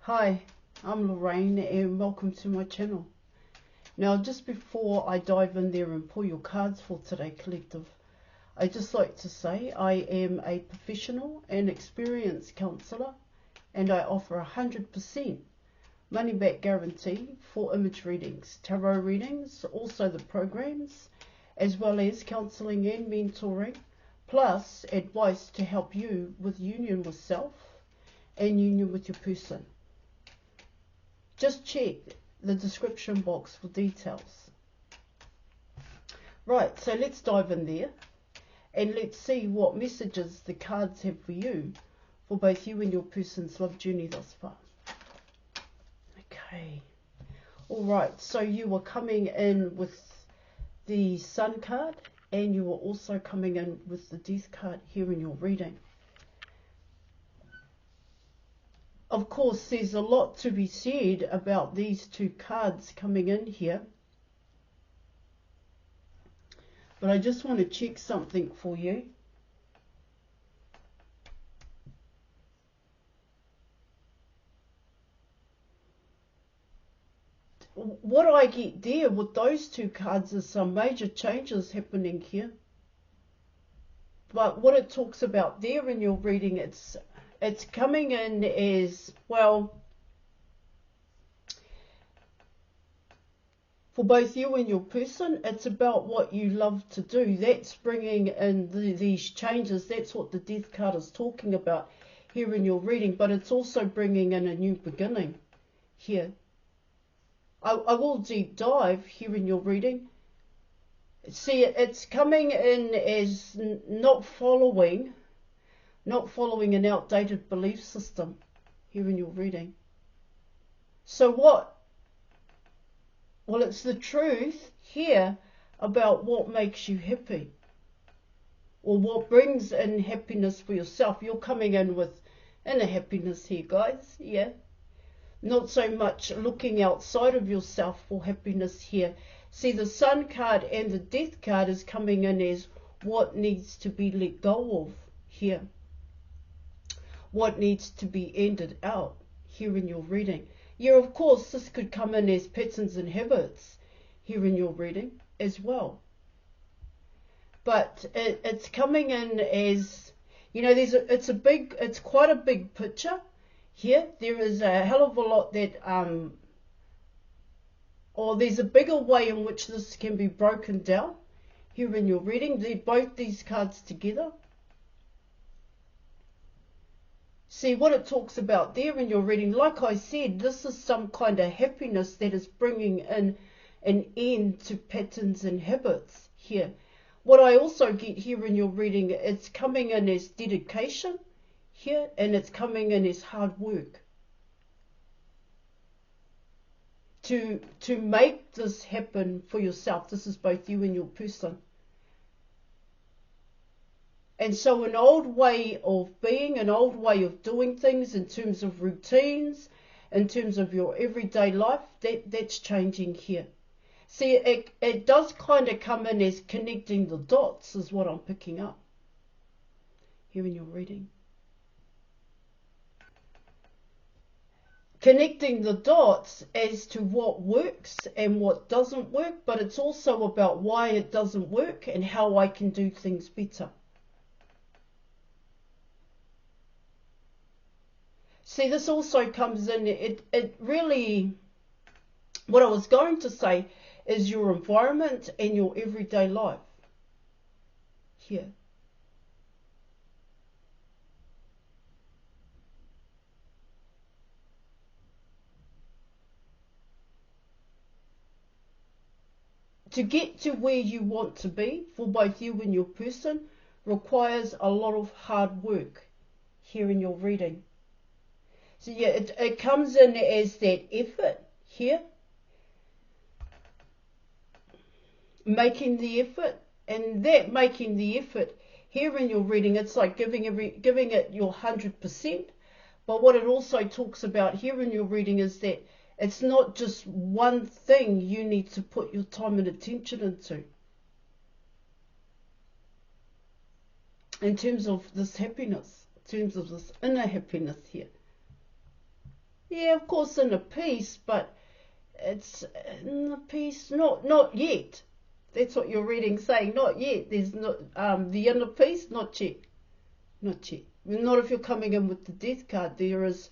Hi, I'm Lorraine and welcome to my channel. Now, just before I dive in there and pull your cards for today, collective, I'd just like to say I am a professional and experienced counsellor, and I offer 100% money back guarantee for image readings, tarot readings, also the programs, as well as counselling and mentoring, plus advice to help you with union with self and union with your person. Just check the description box for details. Right, so let's dive in there and let's see what messages the cards have for you, for both you and your person's love journey thus far. Okay, alright, so you are coming in with the Sun card, and you are also coming in with the Death card here in your reading. Of course, there's a lot to be said about these two cards coming in here, but I just want to check something for you. What I get there with those two cards is some major changes happening here. But what it talks about there in your reading, it's coming in as, well, for both you and your person, it's about what you love to do. That's bringing in these changes. That's what the Death card is talking about here in your reading. But it's also bringing in a new beginning here. I will deep dive here in your reading. See, it's coming in as not following an outdated belief system here in your reading. So what? Well, it's the truth here about what makes you happy, or what brings in happiness for yourself. You're coming in with inner happiness here, guys. Yeah. Not so much looking outside of yourself for happiness here. See, the Sun card and the Death card is coming in as what needs to be let go of here. What needs to be ended out here in your reading. Yeah, of course, this could come in as patterns and habits here in your reading as well. But it's coming in as, you know, it's quite a big picture here. There is a hell of a lot that, or there's a bigger way in which this can be broken down here in your reading. Both these cards together. See what it talks about there in your reading. Like I said, this is some kind of happiness that is bringing in an end to patterns and habits here. What I also get here in your reading, it's coming in as dedication here, and it's coming in as hard work to make this happen for yourself. This is both you and your person. And so an old way of being, an old way of doing things in terms of routines, in terms of your everyday life, that's changing here. See, it does kind of come in as connecting the dots is what I'm picking up here in your reading. Connecting the dots as to what works and what doesn't work, but it's also about why it doesn't work and how I can do things better. See, this also comes in, it really, what I was going to say is your environment and your everyday life here. To get to where you want to be for both you and your person requires a lot of hard work here in your reading. So yeah, it comes in as that effort here, making the effort, and that making the effort here in your reading, it's like giving it your 100%. But what it also talks about here in your reading is that it's not just one thing you need to put your time and attention into. In terms of this happiness, in terms of this inner happiness here. Yeah, of course, in a piece, but it's in a piece, not yet. That's what your reading's saying, not yet. There's not the inner piece, not yet. Not yet. Not if you're coming in with the death card. There is,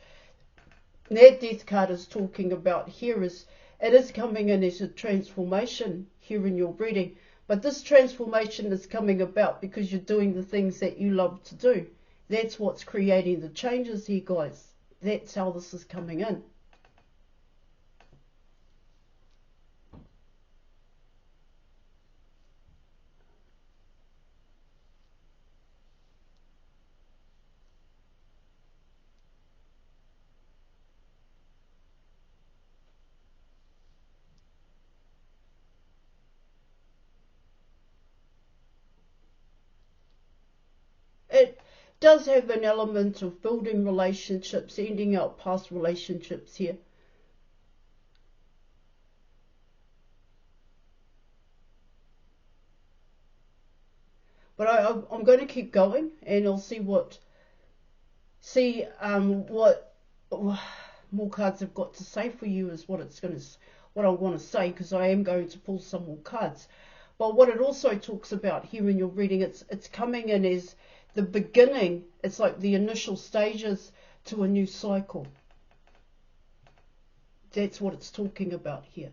that death card is talking about here is, it is coming in as a transformation here in your reading. But this transformation is coming about because you're doing the things that you love to do. That's what's creating the changes here, guys. That's how this is coming in. It does have an element of building relationships, ending out past relationships here. But I'm going to keep going, and I'll see what more cards have got to say for you is what I want to say, because I am going to pull some more cards. But what it also talks about here in your reading, it's coming in as the beginning. It's like the initial stages to a new cycle. That's what it's talking about here.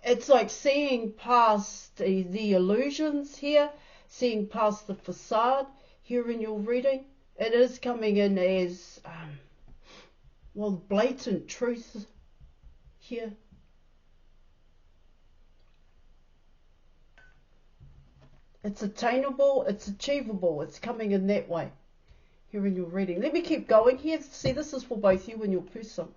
It's like seeing past the illusions here, seeing past the facade here in your reading. It is coming in as, well, blatant truth here. It's attainable, it's achievable, it's coming in that way here in your reading. Let me keep going here. See, this is for both you and your person.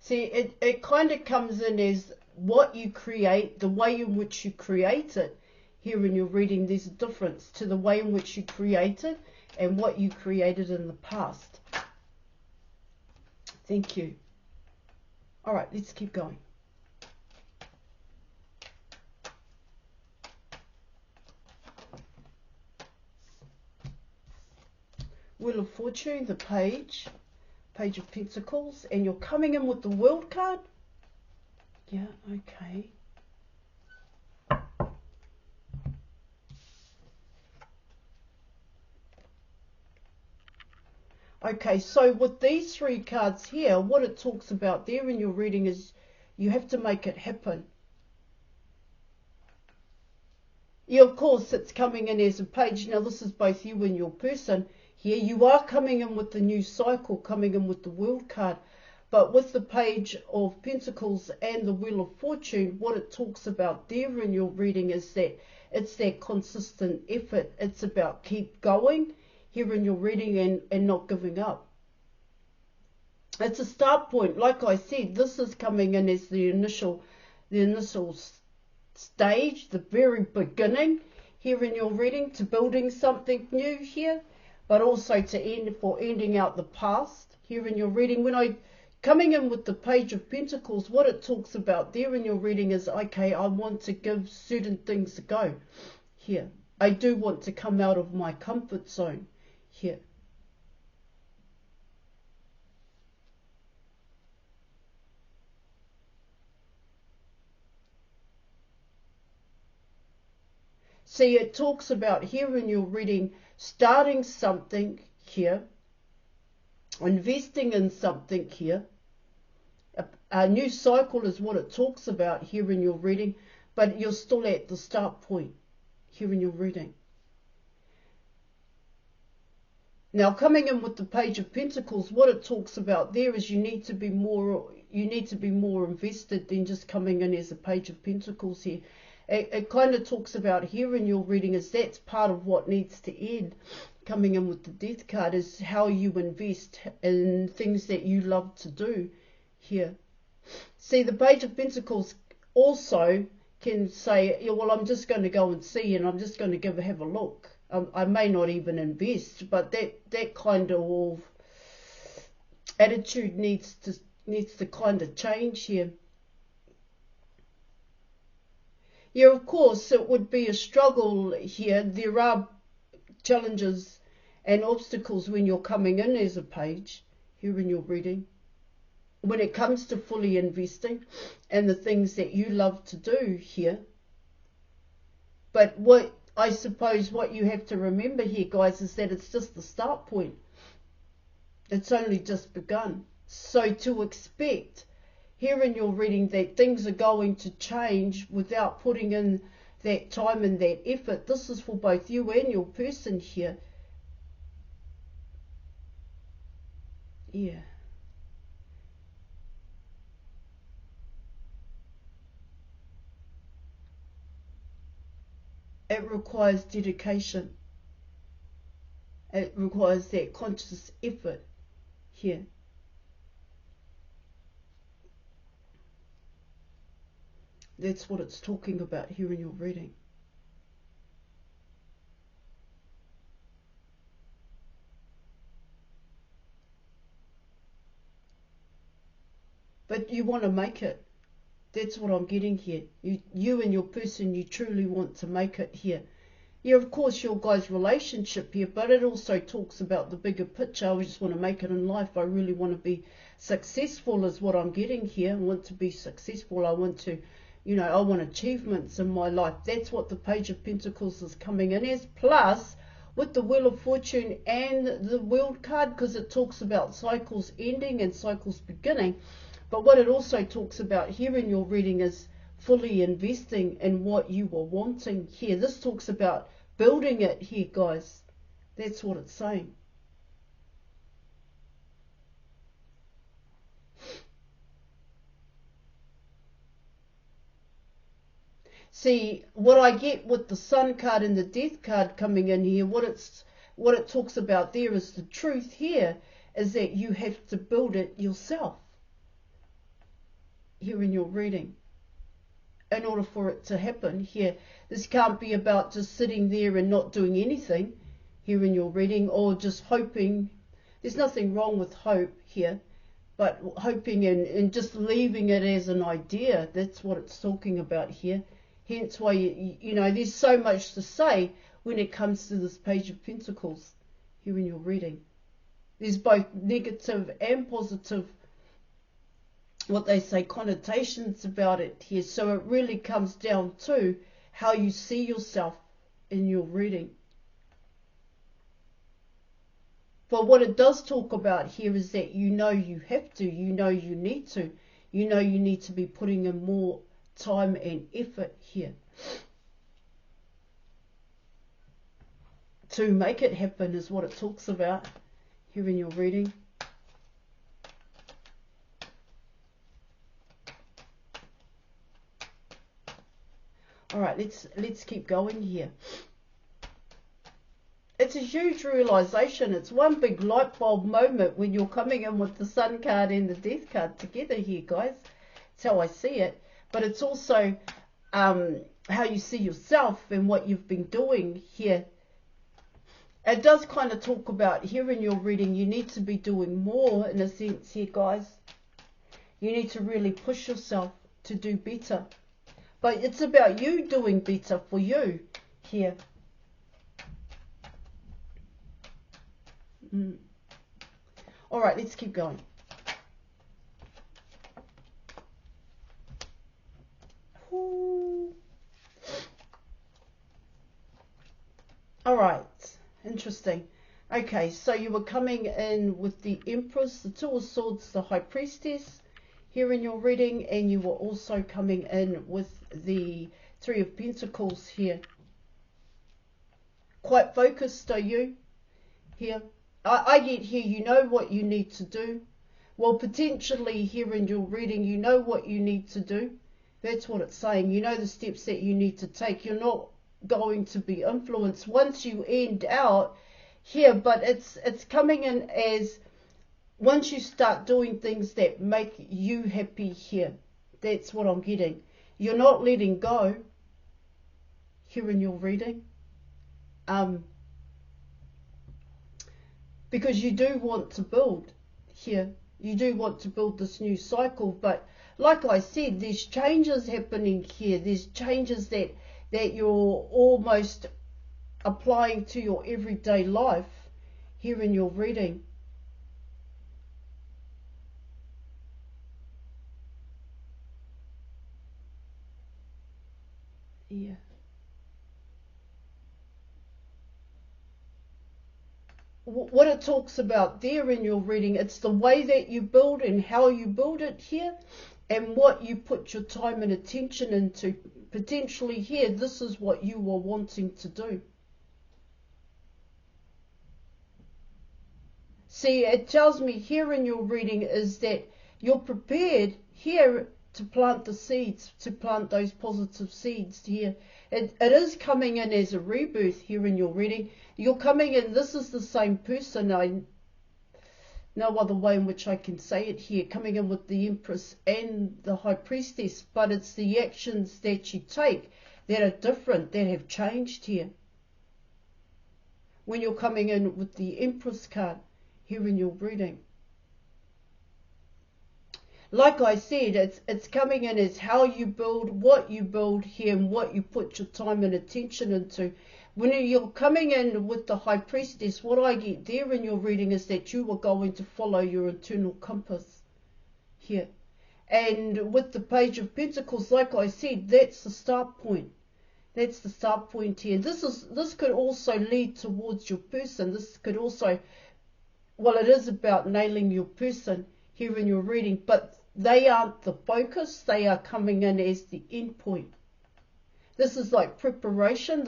See, it kind of comes in as what you create, the way in which you create it. Here in your reading, there's a difference to the way in which you create it and what you created in the past. Thank you. All right, let's keep going. Wheel of Fortune, the Page of Pentacles, and you're coming in with the World card. Yeah, okay. Okay, so with these three cards here, what it talks about there in your reading is you have to make it happen. Yeah, of course, it's coming in as a page. Now, this is both you and your person. Here, you are coming in with the new cycle, coming in with the World card. But with the Page of Pentacles and the Wheel of Fortune, what it talks about there in your reading is that it's that consistent effort. It's about keep going here in your reading and not giving up. It's a start point. Like I said, this is coming in as the initial stage, the very beginning here in your reading to building something new here, but also to ending out the past here in your reading. When I coming in with the Page of Pentacles, what it talks about there in your reading is, okay, I want to give certain things a go here. I do want to come out of my comfort zone here. See, it talks about here in your reading, starting something here, investing in something here. A new cycle is what it talks about here in your reading, but you're still at the start point here in your reading. Now, coming in with the Page of Pentacles, what it talks about there is you need to be more invested than just coming in as a Page of Pentacles here. It kind of talks about here in your reading is that's part of what needs to end. Coming in with the Death card is how you invest in things that you love to do here. See, the Page of Pentacles also can say, yeah, well, I'm just going to go and see, and I'm just going to have a look. I may not even invest, but that kind of attitude needs to kind of change here. Yeah, of course, it would be a struggle here. There are challenges and obstacles when you're coming in as a page here in your reading, when it comes to fully investing and the things that you love to do here. But what I suppose what you have to remember here, guys, is that it's just the start point. It's only just begun. So to expect here in your reading that things are going to change without putting in that time and that effort, this is for both you and your person here. Yeah. It requires dedication. It requires that conscious effort here. That's what it's talking about here in your reading. But you want to make it. That's what I'm getting here. You and your person, you truly want to make it here. Yeah, of course, your guys' relationship here, but it also talks about the bigger picture. I just want to make it in life. I really want to be successful is what I'm getting here. I want to be successful. I want to, I want achievements in my life. That's what the Page of Pentacles is coming in as. Plus, with the Wheel of Fortune and the World card, because it talks about cycles ending and cycles beginning. But what it also talks about here in your reading is fully investing in what you are wanting here. This talks about building it here, guys. That's what it's saying. See, what I get with the Sun card and the Death card coming in here, what it talks about there is the truth here is that you have to build it yourself here in your reading in order for it to happen here. This can't be about just sitting there and not doing anything here in your reading, or just hoping. There's nothing wrong with hope here, but hoping and just leaving it as an idea. That's what it's talking about here. Hence why, there's so much to say when it comes to this Page of Pentacles here in your reading. There's both negative and positive, what they say, connotations about it here. So it really comes down to how you see yourself in your reading. But what it does talk about here is that you have to, you need to, you need to be putting in more time and effort here to make it happen is what it talks about here in your reading. All right, let's keep going here. It's a huge realization. It's one big light bulb moment when you're coming in with the Sun card and the Death card together here, guys. That's how I see it. But it's also how you see yourself and what you've been doing here. It does kind of talk about here in your reading, you need to be doing more in a sense here, guys. You need to really push yourself to do better. But it's about you doing better for you here. All right, let's keep going. Ooh. All right, interesting. Okay, so you were coming in with the Empress, the Two of Swords, the High Priestess here in your reading, and you were also coming in with the Three of Pentacles here. Quite focused, are you here? I get here, you know what you need to do. Well, potentially here in your reading, you know what you need to do. That's what it's saying. You know the steps that you need to take. You're not going to be influenced once you end out here, but it's coming in as once you start doing things that make you happy here. That's what I'm getting. You're not letting go here in your reading. Because you do want to build here. You do want to build this new cycle, but like I said, there's changes happening here. There's changes that you're almost applying to your everyday life here in your reading. Yeah. What it talks about there in your reading, it's the way that you build and how you build it here, and what you put your time and attention into. Potentially here, this is what you are wanting to do. See, it tells me here in your reading is that you're prepared here to plant the seeds, to plant those positive seeds here. It is coming in as a rebirth here in your reading. You're coming in, this is the same person, no other way in which I can say it here, coming in with the Empress and the High Priestess, but it's the actions that you take that are different, that have changed here. When you're coming in with the Empress card here in your reading. Like I said, it's coming in as how you build, what you build here, and what you put your time and attention into. When you're coming in with the High Priestess, what I get there in your reading is that you are going to follow your internal compass here. And with the Page of Pentacles, like I said, that's the start point. That's the start point here. This could also lead towards your person. This could also, well, it is about nailing your person here in your reading, but they aren't the focus. They are coming in as the end point. This is like preparation.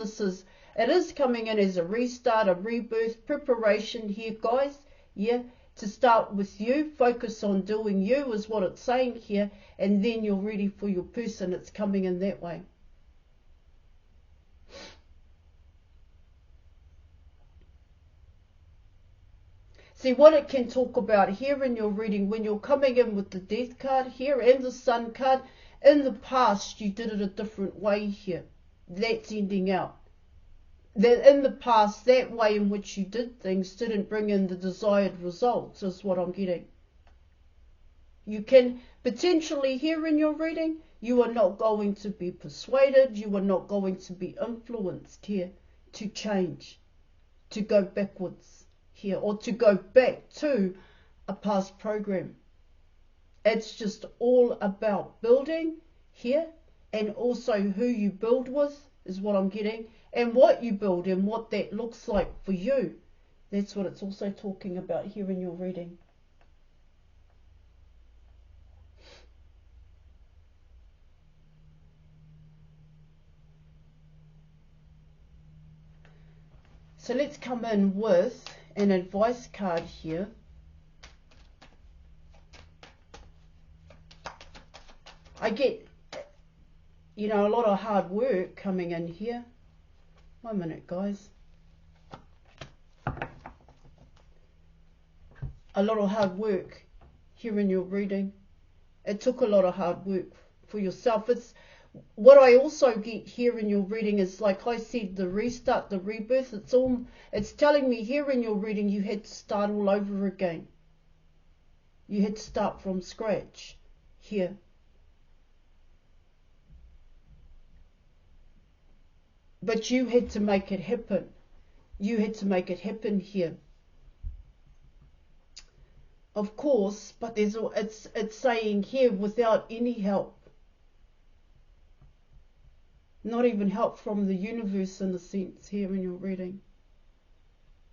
It is coming in as a restart, a rebirth, preparation here, guys. Yeah, to start with you, focus on doing you is what it's saying here, and then you're ready for your person. It's coming in that way. See, what it can talk about here in your reading, when you're coming in with the Death card here and the Sun card, in the past you did it a different way here. That's ending out. That in the past, that way in which you did things didn't bring in the desired results, is what I'm getting. You can potentially here in your reading, you are not going to be persuaded, you are not going to be influenced here to change, to go backwards here, or to go back to a past program. It's just all about building here, and also who you build with is what I'm getting, and what you build and what that looks like for you. That's what it's also talking about here in your reading. So let's come in with an advice card here. I get, a lot of hard work coming in here. 1 minute, guys. A lot of hard work here in your reading. It took a lot of hard work for yourself. It's what I also get here in your reading is, like I said, the restart, the rebirth. It's telling me here in your reading you had to start all over again. You had to start from scratch here. But you had to make it happen. You had to make it happen here. Of course, but it's saying here without any help. Not even help from the universe in a sense here in your reading.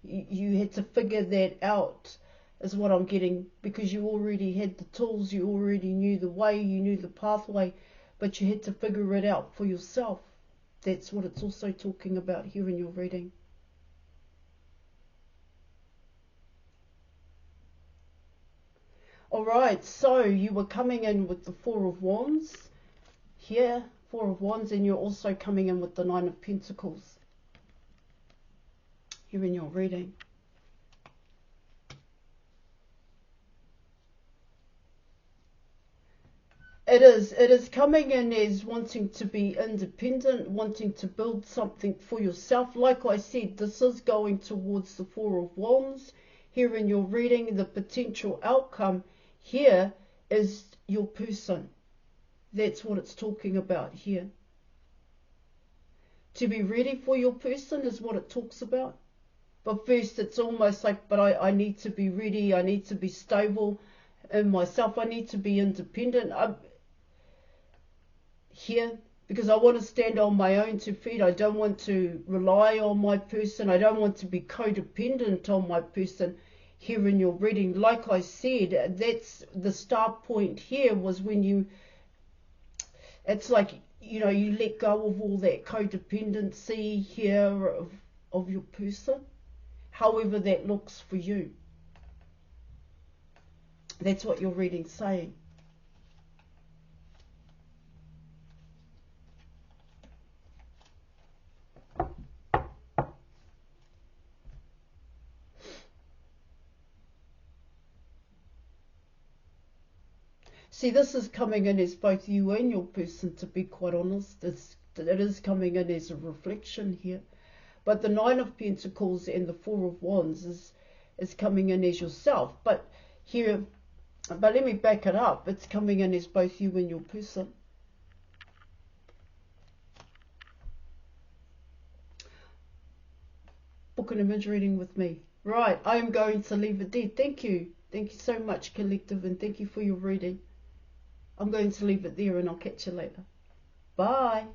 You had to figure that out is what I'm getting, because you already had the tools, you already knew the way, you knew the pathway, but you had to figure it out for yourself. That's what it's also talking about here in your reading. Alright, so you were coming in with the Four of Wands here, Four of Wands, and you're also coming in with the Nine of Pentacles here in your reading. It is coming in as wanting to be independent, wanting to build something for yourself. Like I said, this is going towards the Four of Wands. Here in your reading, the potential outcome here is your person. That's what it's talking about here. To be ready for your person is what it talks about. But first it's almost like, but I need to be ready, I need to be stable in myself, I need to be independent. Here, because I want to stand on my own 2 feet. I don't want to rely on my person. I don't want to be codependent on my person. Here in your reading, like I said, that's the start point here, was when you, it's like, you know, you let go of all that codependency here of your person, however that looks for you. That's what your reading's saying. See, this is coming in as both you and your person, to be quite honest. It is coming in as a reflection here. But the Nine of Pentacles and the Four of Wands is coming in as yourself. But here, but let me back it up. It's coming in as both you and your person. Book an image reading with me. Right, I am going to leave it there. Thank you. Thank you so much, Collective, and thank you for your reading. I'm going to leave it there and I'll catch you later. Bye.